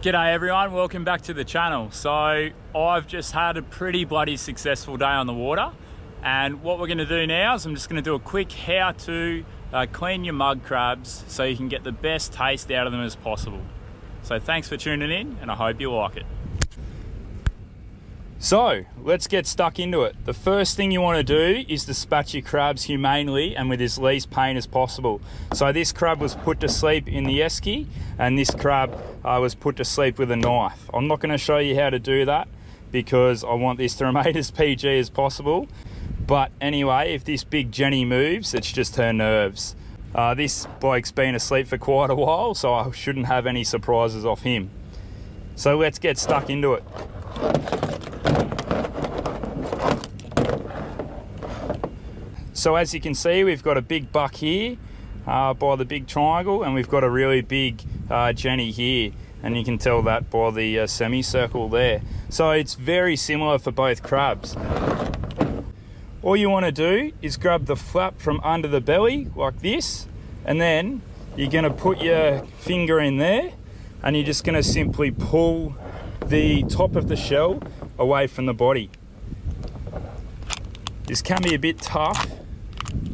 G'day everyone, welcome back to the channel. So I've just had a pretty bloody successful day on the water, and what we're going to do now is I'm just going to do a quick how to clean your mud crabs so you can get the best taste out of them as possible. So thanks for tuning in and I hope you like it. So let's get stuck into it. The first thing you want to do is dispatch your crabs humanely and with as least pain as possible. So this crab was put to sleep in the esky, and this crab was put to sleep with a knife. I'm not going to show you how to do that because I want this to remain as PG as possible. But anyway, if this big Jenny moves, it's just her nerves. This bloke's been asleep for quite a while, so I shouldn't have any surprises off him. So let's get stuck into it. So as you can see, we've got a big buck here by the big triangle, and we've got a really big Jenny here, and you can tell that by the semicircle there. So it's very similar for both crabs. All you want to do is grab the flap from under the belly like this, and then you're going to put your finger in there and you're just going to simply pull the top of the shell away from the body. This can be a bit tough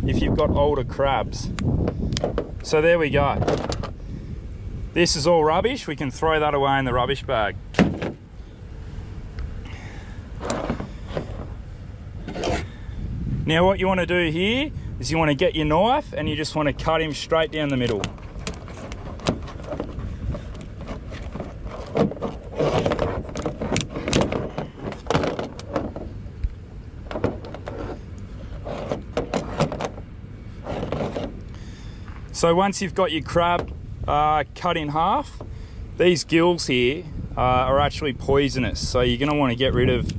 if you've got older crabs. So there we go. This is all rubbish. We can throw that away in the rubbish bag. Now what you want to do here is you want to get your knife and you just want to cut him straight down the middle. So once you've got your crab cut in half, these gills here are actually poisonous. So you're going to want to get rid of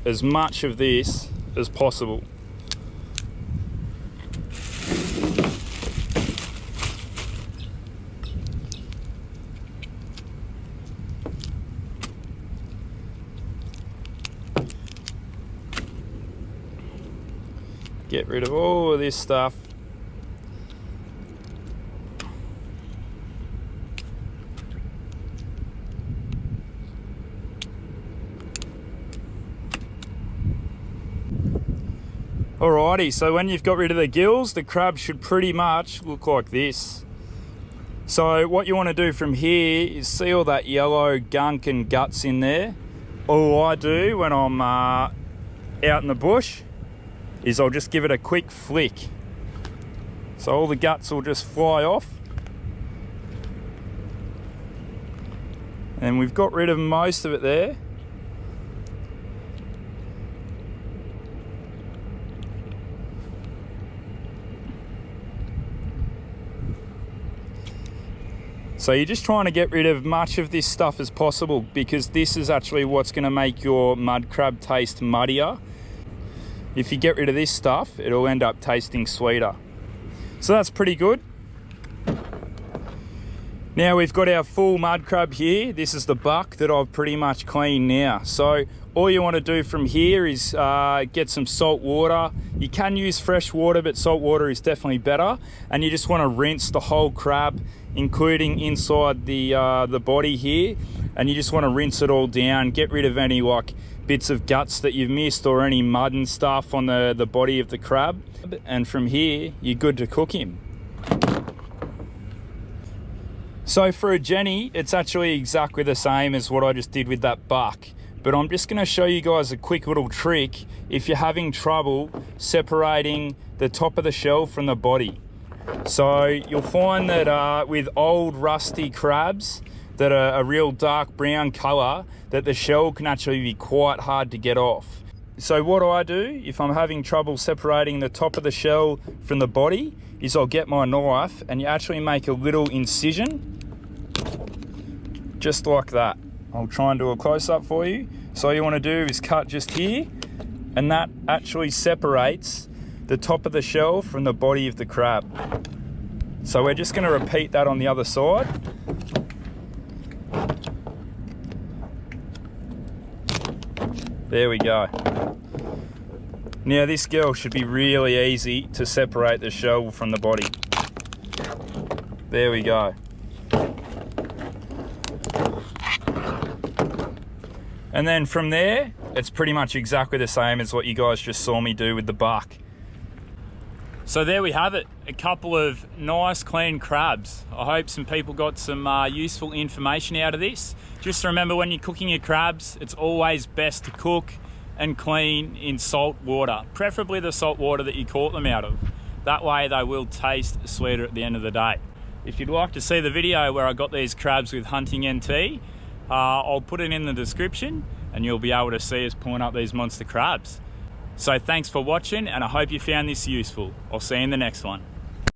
as much of this as possible. Get rid of all of this stuff. Alrighty, so when you've got rid of the gills, the crab should pretty much look like this. So what you want to do from here is see all that yellow gunk and guts in there. All I do when I'm out in the bush is I'll just give it a quick flick. So all the guts will just fly off. And we've got rid of most of it there. So you're just trying to get rid of much of this stuff as possible, because this is actually what's going to make your mud crab taste muddier. If you get rid of this stuff, it'll end up tasting sweeter. So that's pretty good. Now we've got our full mud crab here. This is the buck that I've pretty much cleaned now. So all you want to do from here is get some salt water. You can use fresh water, but salt water is definitely better. And you just want to rinse the whole crab, including inside the body here. And you just want to rinse it all down, get rid of any like bits of guts that you've missed or any mud and stuff on the body of the crab. And from here, you're good to cook him. So for a Jenny, it's actually exactly the same as what I just did with that buck. But I'm just going to show you guys a quick little trick if you're having trouble separating the top of the shell from the body. So you'll find that with old rusty crabs that are a real dark brown colour, that the shell can actually be quite hard to get off. So what I do if I'm having trouble separating the top of the shell from the body is I'll get my knife and you actually make a little incision, just like that. I'll try and do a close-up for you. So all you want to do is cut just here, and that actually separates the top of the shell from the body of the crab. So we're just going to repeat that on the other side. There we go. Now this girl should be really easy to separate the shell from the body. There we go. And then from there, it's pretty much exactly the same as what you guys just saw me do with the buck. So there we have it, a couple of nice clean crabs. I hope some people got some useful information out of this. Just remember, when you're cooking your crabs, it's always best to cook and clean in salt water, preferably the salt water that you caught them out of. That way they will taste sweeter at the end of the day. If you'd like to see the video where I got these crabs with Hunting NT, I'll put it in the description and you'll be able to see us pulling up these monster crabs. So thanks for watching, and I hope you found this useful. I'll see you in the next one.